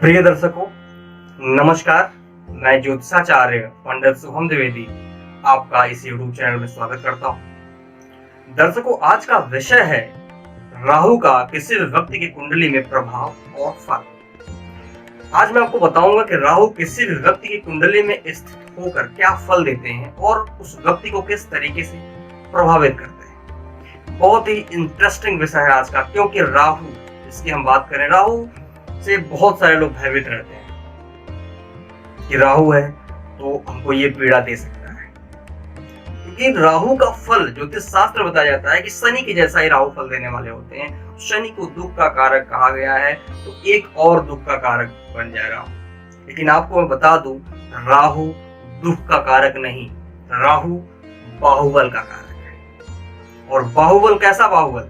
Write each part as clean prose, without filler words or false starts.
प्रिय दर्शकों, नमस्कार। मैं ज्योतिषाचार्य पंडित शुभम द्विवेदी आपका इस YouTube चैनल में स्वागत करता हूं। दर्शकों, आज का विषय है राहु का किसी भी व्यक्ति की कुंडली में प्रभाव और फल। आज मैं आपको बताऊंगा कि राहु किसी भी व्यक्ति की कुंडली में स्थित होकर क्या फल देते हैं और उस व्यक्ति को किस तरीके से प्रभावित करते हैं। बहुत ही इंटरेस्टिंग विषय है आज का, क्योंकि राहु, इसकी हम बात करें, राहु से बहुत सारे लोग भयभीत रहते हैं कि राहु है तो हमको ये पीड़ा दे सकता है। क्योंकि राहु का फल ज्योतिष शास्त्र बताया जाता है कि शनि के जैसा ही राहु फल देने वाले होते हैं। शनि को दुख का कारक कहा गया है, तो एक और दुख का कारक बन जाए राहु। लेकिन आपको मैं बता दूं, राहु दुख का कारक नहीं, राहु बाहुबल का कारक है। और बाहुबल कैसा बाहुबल?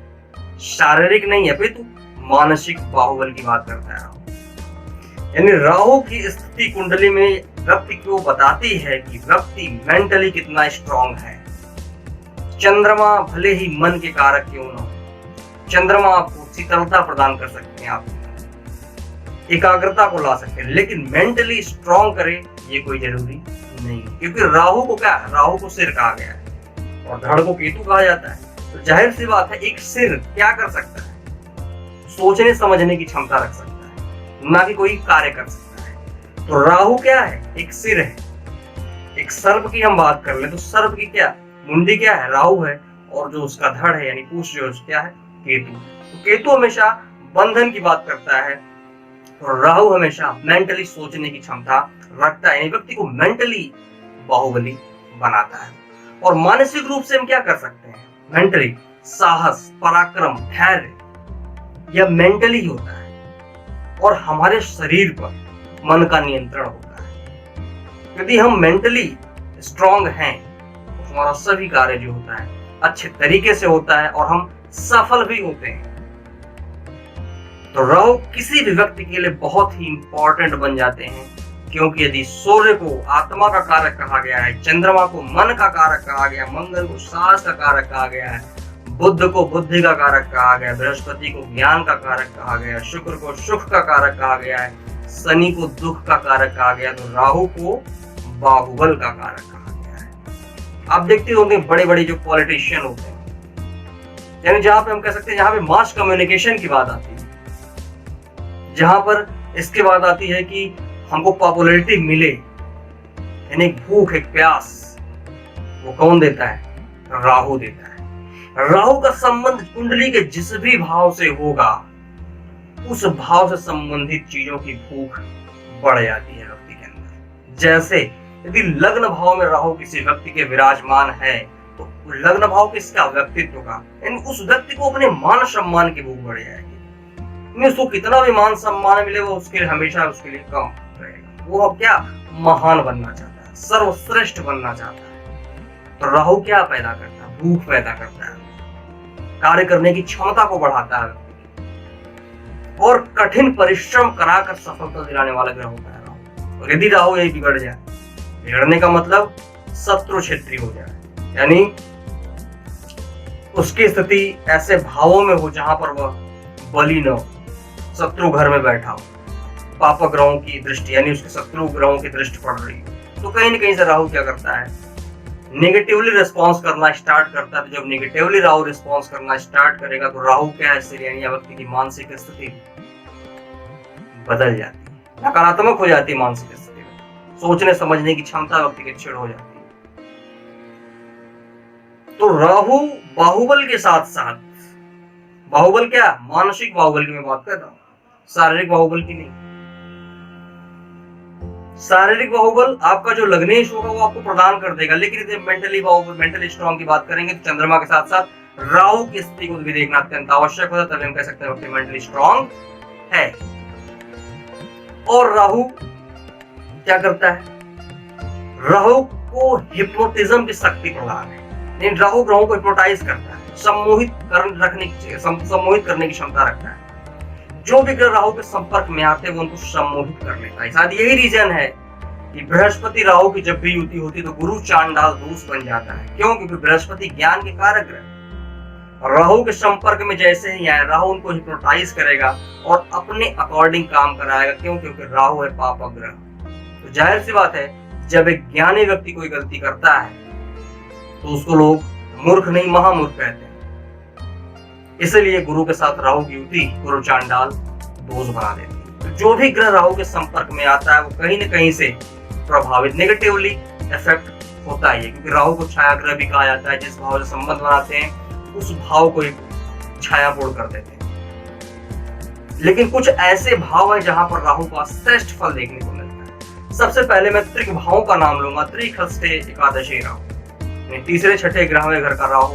शारीरिक नहीं है, अपितु मानसिक बाहुबल की बात करता है राहु। यानी राहु की स्थिति कुंडली में व्यक्ति को बताती है कि व्यक्ति मेंटली कितना स्ट्रांग है। चंद्रमा भले ही मन के कारक क्यों न हो, चंद्रमा आपको शीतलता प्रदान कर सकते हैं, आप एकाग्रता को ला सकते हैं, लेकिन मेंटली स्ट्रांग करे ये कोई जरूरी नहीं। क्योंकि राहु को क्या है? राहु को सिर कहा गया है और धड़ को केतु कहा जाता है। तो जाहिर सी बात है, एक सिर क्या कर सकता है? सोचने समझने की क्षमता रख सकता है, ना कि कोई कार्य कर सकता है। तो राहु क्या है? एक सिर है। एक सर्प की हम बात कर ले तो सर्प की क्या मुंडी क्या है? राहु है। और जो उसका धड़ है यानी पूंछ जो क्या है? केतु। तो केतु हमेशा बंधन की बात करता है और राहु हमेशा मेंटली सोचने की क्षमता रखता है, यानी व्यक्ति को मेंटली बाहुबली बनाता है। और मानसिक रूप से हम क्या कर सकते हैं? मेंटली साहस, पराक्रम, धैर्य, यह मेंटली होता है। और हमारे शरीर पर मन का नियंत्रण होता है। यदि हम मेंटली स्ट्रांग हैं तो हमारा सभी कार्य जो होता है अच्छे तरीके से होता है और हम सफल भी होते हैं। तो राहु किसी भी व्यक्ति के लिए बहुत ही इंपॉर्टेंट बन जाते हैं, क्योंकि यदि सूर्य को आत्मा का कारक कहा गया है, चंद्रमा को मन का कारक कहा गया, मंगल को साहस का कारक कहा गया है, बुध को बुद्धि का कारक कहा गया, बृहस्पति को ज्ञान का कारक कहा गया, शुक्र को सुख का कारक कहा गया है, शनि को दुख का कारक कहा गया, तो राहु को बाहुबल का कारक कहा गया है। आप देखते होंगे बड़े बड़े जो पॉलिटिशियन होते हैं, यानी जहां पे हम कह सकते हैं, जहां पे मास कम्युनिकेशन की बात आती है, जहां पर इसके बाद आती है कि हमको पॉपुलैरिटी मिले, यानी भूख, एक प्यास, वो कौन देता है? राहु देता है। राहु का संबंध कुंडली के जिस भी भाव से होगा, उस भाव से संबंधित चीजों की भूख बढ़ जाती है व्यक्ति के अंदर। जैसे यदि लग्न भाव में राहु किसी व्यक्ति के विराजमान है, तो लग्न भाव किसका? व्यक्तित्व का। यानी उस व्यक्ति को अपने मान सम्मान की भूख बढ़ जाएगी। उसको कितना भी मान सम्मान मिले, वो उसके लिए हमेशा उसके लिए कम रहेगा। वो अब क्या महान बनना चाहता है, सर्वश्रेष्ठ बनना चाहता है। तो राहु क्या पैदा करता है? भूख पैदा करता है, कार्य करने की क्षमता को बढ़ाता है और कठिन परिश्रम कराकर सफलता दिलाने वाला ग्रह होता है राहु। और यदि राहु यही बिगड़ जाए, बिगड़ने का मतलब शत्रु क्षेत्री हो जाए, यानी उसकी स्थिति ऐसे भावों में हो जहां पर वह बली न हो, शत्रु घर में बैठा हो, पाप ग्रहों की दृष्टि यानी उसके शत्रु ग्रहों की दृष्टि पड़ रही हो, तो कहीं न कहीं से राहु क्या करता है? नेगेटिवली रिस्पॉन्स करना स्टार्ट करता है। तो जब नेगेटिवली राहु रिस्पॉन्स करना स्टार्ट करेगा, तो राहु क्या है? यानी व्यक्ति की मानसिक स्थिति बदल जाती है, नकारात्मक हो जाती है। मानसिक स्थिति में सोचने समझने की क्षमता व्यक्ति की क्षीण हो जाती है। तो राहु बाहुबल के साथ साथ, बाहुबल क्या? मानसिक बाहुबल की मैं बात कर रहा हूं, शारीरिक बाहुबल की नहीं। शारीरिक बाहुबल आपका जो लग्नेश होगा वो आपको प्रदान कर देगा, लेकिन यदि मेंटली बाहुबल, मेंटली स्ट्रांग की बात करेंगे तो चंद्रमा के साथ साथ राहु की स्थिति को भी देखना अत्यंत आवश्यक होता है, तभी हम कह सकते हैं कि मेंटली स्ट्रांग है। और राहु क्या करता है? राहु को हिप्नोटिज्म की शक्ति प्रदान है। राहु ग्रहों को हिप्नोटाइज करता है, सम्मोहित करने की क्षमता रखता है। जो भी ग्रह राहु के संपर्क में आते हैं वो उनको सम्मोहित कर लेता है। शायद यही रीजन है कि बृहस्पति राहु की जब भी युति होती है तो गुरु चांडाल दोष बन जाता है। क्यों? क्योंकि बृहस्पति ज्ञान के कारक ग्रह राहु के संपर्क में जैसे ही आए, राहु उनको हिप्नोटाइज करेगा और अपने अकॉर्डिंग काम कराएगा। क्यों? क्योंकि राहु है पाप ग्रह। तो जाहिर सी बात है, जब एक ज्ञानी व्यक्ति कोई गलती करता है तो उसको लोग मूर्ख नहीं महामूर्ख कहते हैं। इसलिए गुरु के साथ राहु की युति गुरु चांडाल दोष बना देती है। तो जो भी ग्रह राहु के संपर्क में आता है वो कहीं न कहीं से प्रभावित, नेगेटिवली इफेक्ट होता है, क्योंकि राहु को छाया ग्रह भी कहा जाता है। जिस भाव से संबंध बनाते हैं उस भाव को एक छायापूर्ण कर देते हैं। लेकिन कुछ ऐसे भाव है जहां पर राहु का श्रेष्ठ फल देखने को मिलता है। सबसे पहले मैं त्रिक भावों का नाम लूंगा। त्रिखष्टे एकादशी राहु, तीसरे छठे ग्रह में घर का राहु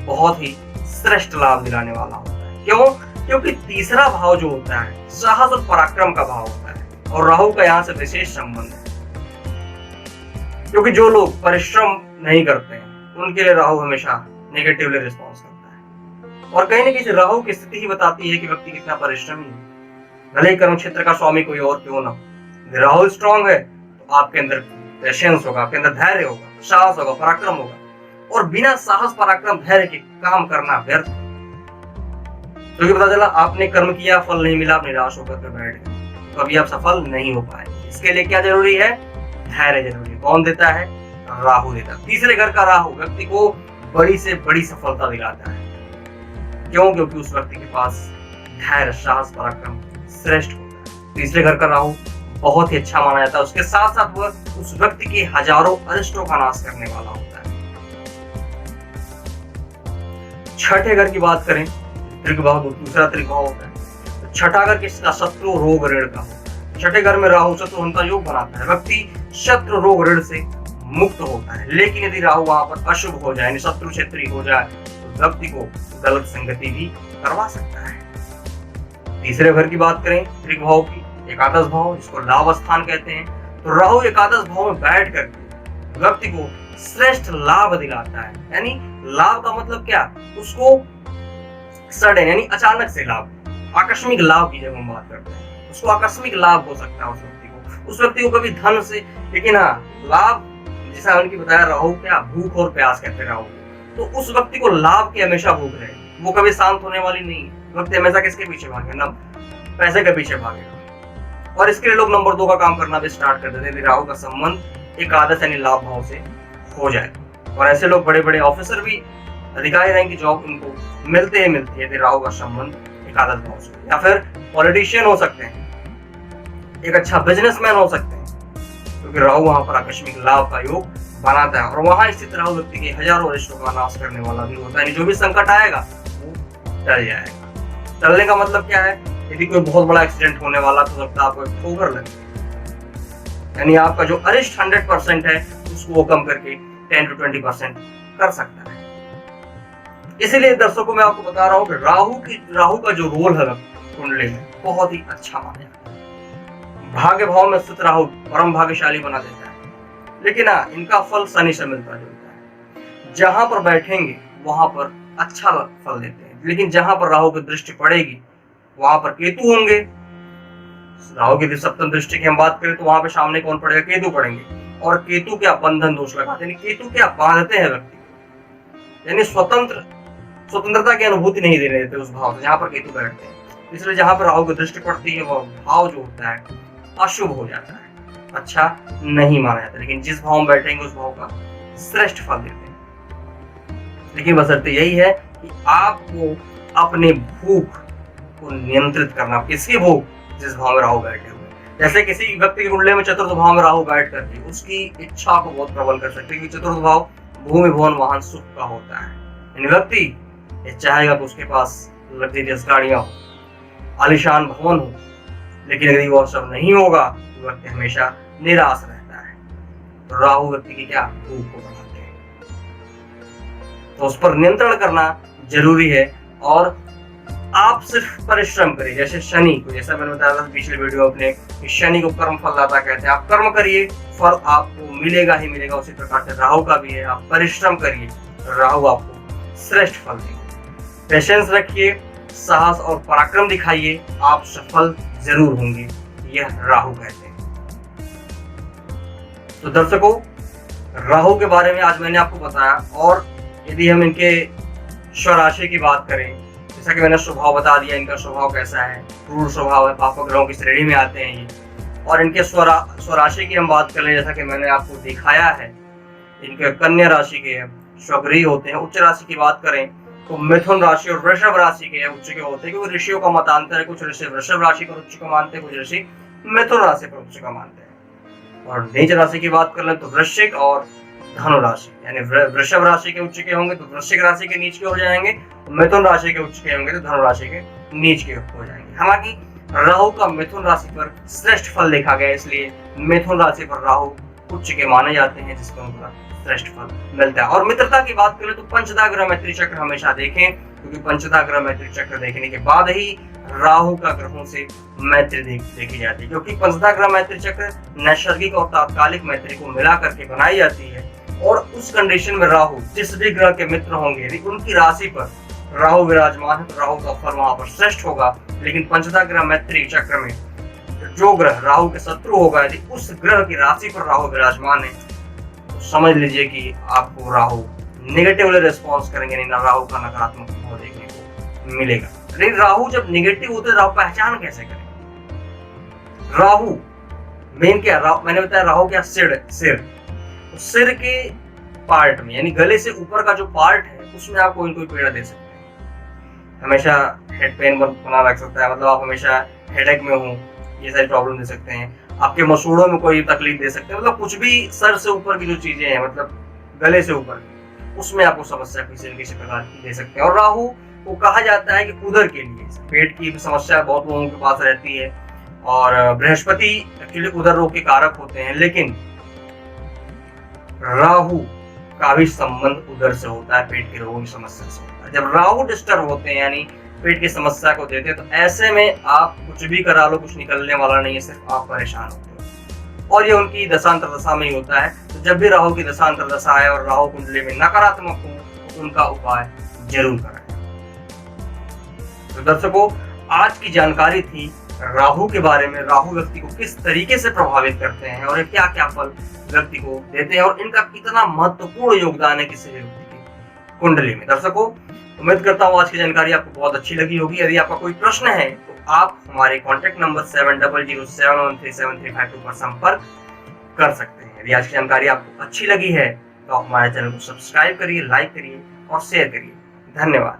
बहुत ही श्रेष्ठ लाभ दिलाने वाला होता है। क्यों? क्योंकि तीसरा भाव जो होता है साहस और पराक्रम का भाव होता है और राहु का यहाँ से विशेष संबंध है। क्योंकि जो लोग परिश्रम नहीं करते हैं उनके लिए राहु हमेशा नेगेटिवली रिस्पॉन्स करता है। और कहीं ना कहीं राहु की स्थिति ही बताती है कि व्यक्ति कितना परिश्रमी है। भले ही कर्म क्षेत्र का स्वामी कोई और क्यों ना, राहु स्ट्रांग है तो आपके अंदर पेशेंस होगा, आपके अंदर धैर्य होगा, साहस होगा, पराक्रम होगा। और बिना साहस पराक्रम धैर्य के काम करना व्यर्थ। क्योंकि पता चला आपने कर्म किया, फल नहीं मिला, आप निराश होकर के बैठ गए, तो अभी आप सफल नहीं हो पाएंगे। इसके लिए क्या जरूरी है? धैर्य जरूरी है। कौन देता है? राहु देता है। तीसरे घर का राहु व्यक्ति को बड़ी से बड़ी सफलता दिलाता है। क्यों? क्योंकि उस व्यक्ति के पास धैर्य, साहस, पराक्रम श्रेष्ठ होता है। तीसरे घर का राहु बहुत ही अच्छा माना जाता है। उसके साथ साथ वह उस व्यक्ति के हजारों अरिष्टों का नाश करने वाला होता है। छठे घर की बात करें, त्रिभाव, दूसरा त्रिभाव होता है। छठा घर किसका? शत्रु, रोग, ऋण का होता है। छठे घर में राहु शत्रुहंता योग बनाता है। व्यक्ति शत्रु, रोग, ऋण से मुक्त होता है। लेकिन यदि राहु वहां पर अशुभ हो जाए, यानी शत्रु क्षेत्री हो जाए, तो व्यक्ति को गलत संगति भी करवा सकता है। तीसरे घर की बात करें, त्रिभाव की, एकादश भाव जिसको लाभ स्थान कहते हैं, तो राहु एकादश भाव में बैठ कर व्यक्ति को श्रेष्ठ लाभ दिलाता है। यानी लाभ का मतलब क्या? उसको सडन यानी अचानक से लाभ, आकस्मिक लाभ की जब हम बात करते हैं, उसको आकस्मिक लाभ हो सकता है उस व्यक्ति को कभी धन से। लेकिन हाँ, लाभ जैसा उनकी बताया, राहु क्या? भूख और प्यास कहते हैं राहु। तो उस व्यक्ति को लाभ की हमेशा भूख रहेगी, वो कभी शांत होने वाली नहीं है। व्यक्ति हमेशा किसके पीछे भागेगा? ना पैसे के पीछे भागेगा। और इसके लिए लोग नंबर 2 का काम करना भी स्टार्ट कर देते हैं। राहु का संबंध एकादश यानी लाभ भाव से हो जाए, और ऐसे लोग बड़े बड़े ऑफिसर भी, अधिकारी रैंक की जॉब उनको मिलते हैं यदि राहु का संबंध एकादश भाव से। या फिर पॉलिटिशियन हो सकते हैं, एक अच्छा बिजनेसमैन हो सकते हैं, क्योंकि राहु वहां पर आकस्मिक लाभ का योग बनाता है। और वहां स्थित राहु व्यक्ति के हजारों अरिष्टों का नाश करने वाला भी होता है। जो भी संकट आएगा वो टल जाएगा। टलने का मतलब क्या है? यदि कोई बहुत बड़ा एक्सीडेंट होने वाला तो लगता है आपको एक ठोकर लगे, यानी आपका जो अरिष्ट 100% है उसको वो कम करके 10 to 20% कर सकता है। इसीलिए दर्शकों मैं आपको बता रहा हूँ कि राहु का जो रोल है कुंडली में बहुत ही अच्छा माना जाता है। भाग्य भाव में स्थित राहु परम भाग्यशाली बना देता है। लेकिन हाँ, इनका फल शनि से मिलता जुलता है। जहां पर बैठेंगे वहां पर अच्छा फल देते हैं, लेकिन जहां पर राहु की दृष्टि पड़ेगी वहां पर केतु होंगे। राहु की सप्तम दृष्टि की हम बात करें तो वहां पे सामने कौन पड़ेगा? केतु पड़ेंगे। और केतु क्या? बंधन दोष लगाते हैं। केतु क्या? बांधते हैं व्यक्ति को, यानी स्वतंत्रता की अनुभूति नहीं देने देते उस भाव से जहां पर केतु बैठते हैं। इसलिए जहां पर राहु की दृष्टि पड़ती है वह भाव जो होता है अशुभ हो जाता है, अच्छा नहीं माना जाता। लेकिन जिस भाव में बैठेंगे उस भाव का श्रेष्ठ फल देते हैं। लेकिन बशर्ते यही है कि आपको अपने भूख को नियंत्रित करना। किसकी भूख? जिस भाव में राहु बैठे हुए। जैसे किसी व्यक्ति की कुंडली में चतुर्थ भाव में राहु बैठ करके उसकी इच्छा को बहुत प्रबल कर सकते हैं। चतुर्थ भाव भूमि, भवन, वाहन, सुख का होता है। यानी व्यक्ति ये चाहेगा कि उसके पास लग्जरियस गाड़ियां हो, आलीशान भवन हो, लेकिन यदि वो सब नहीं होगा तो व्यक्ति हमेशा निराश रहता है। तो राहु व्यक्ति की क्या? भूख को बढ़ाते हैं। तो उस पर नियंत्रण करना जरूरी है। और आप सिर्फ परिश्रम करिए। जैसे शनि को, जैसा मैंने बताया था पिछले वीडियो अपने, शनि को कर्म फलदाता कहते हैं। आप कर्म करिए, फल आपको मिलेगा ही मिलेगा। उसी प्रकार से राहु का भी है, आप परिश्रम करिए, राहु आपको श्रेष्ठ फल देंगे। पेशेंस रखिए, साहस और पराक्रम दिखाइए, आप सफल जरूर होंगे, यह राहु कहते हैं। तो दर्शकों, राहु के बारे में आज मैंने आपको बताया। और यदि हम इनके स्वराशि की बात करें, जैसा कि मैंने स्वभाव बता दिया, इनका स्वभाव कैसा है, क्रूर स्वभाव है, पाप ग्रहों की श्रेणी में आते हैं ये। और इनके स्वराशि की हम बात करें, जैसा कि मैंने आपको दिखाया है, इनके कन्या राशि के स्वगृह होते हैं। उच्च राशि की बात करें तो मिथुन राशि और वृषभ राशि के उच्च के होते हैं, क्योंकि ऋषियों का मतांतर है, कुछ ऋषि वृषभ राशि पर उच्च को मानते हैं, कुछ ऋषि मिथुन राशि पर उच्च का मानते हैं। और नीच राशि की बात कर लें तो वृश्चिक और धनु राशि, यानी वृषभ राशि के उच्च के होंगे तो वृश्चिक राशि के नीच के हो जाएंगे, मिथुन राशि के उच्च के होंगे तो धनु राशि के नीच के हो जाएंगे। हालांकि राहु का मिथुन राशि पर श्रेष्ठ फल देखा गया, इसलिए मिथुन राशि पर राहु उच्च के माने जाते हैं, जिसको उनका श्रेष्ठ फल मिलता है। और मित्रता की बात करें तो पंचदा ग्रह मैत्री चक्र हमेशा देखें, क्योंकि पंचदा ग्रह मैत्री चक्र देखने के बाद ही राहु का ग्रहों से मैत्री देखी जाती है, क्योंकि पंचदा ग्रह मैत्री चक्र नैसर्गिक और तात्कालिक मैत्री को मिला करके बनाई जाती है। और उस कंडीशन में राहु जिस भी ग्रह के मित्र होंगे, यदि उनकी राशि पर राहु विराजमान है तो राहु का फल वहां पर श्रेष्ठ होगा। लेकिन पंचदा ग्रह मैत्री चक्र में जो ग्रह राहु के शत्रु होगा, यदि उस ग्रह की राशि पर राहु विराजमान है तो समझ लीजिए कि आपको राहु नेगेटिवली रिस्पॉन्स करेंगे, नहीं ना राहु का नकारात्मक प्रभाव देखने को मिलेगा। लेकिन राहु जब नेगेटिव होते हैं, राहु पहचान कैसे करें? राहु मेन क्या, मैंने बताया राहु क्या, सिर के पार्ट में, यानी गले से ऊपर का जो पार्ट है उसमें आप कोई पीड़ा दे सकते हैं। हमेशा हेड पेन बना रख सकता है, मतलब आप हमेशा हेडेक में हो, ये सारी प्रॉब्लम दे सकते हैं। आपके मसूड़ों में कोई तकलीफ दे सकते हैं, मतलब कुछ भी सर से ऊपर की जो चीजें हैं, मतलब गले से ऊपर, उसमें आपको समस्या किसी न किसी प्रकार की दे सकते हैं। और राहु को कहा जाता है कि उदर के लिए, पेट की समस्या बहुत लोगों के पास रहती है, और बृहस्पति एक्चुअली उदर रोग के कारक होते हैं, लेकिन राहु का भी संबंध उदर से होता है, पेट के रोगों की समस्या से होता है। जब राहु डिस्टर्ब होते हैं, यानी पेट की समस्या को देते हैं, तो ऐसे में आप कुछ भी करा लो, कुछ निकलने वाला नहीं है, सिर्फ आप परेशान होते हो। और ये उनकी दशांतर दशा में ही होता है। तो जब भी राहु की दशांतर दशा है और राहु कुंडली में नकारात्मक हो, तो उनका उपाय जरूर करें। तो दर्शकों, आज की जानकारी थी राहु के बारे में, राहु व्यक्ति को किस तरीके से प्रभावित करते हैं और क्या क्या फल व्यक्ति को देते हैं, और इनका कितना महत्वपूर्ण योगदान है किसी व्यक्ति की कुंडली में। दर्शकों, उम्मीद करता हूँ आज की जानकारी आपको बहुत अच्छी लगी होगी। यदि आपका कोई प्रश्न है तो आप हमारे कॉन्टैक्ट नंबर 7007137352 पर संपर्क कर सकते हैं। यदि आज की जानकारी आपको अच्छी लगी है तो आप हमारे चैनल को सब्सक्राइब करिए, लाइक करिए और शेयर करिए। धन्यवाद।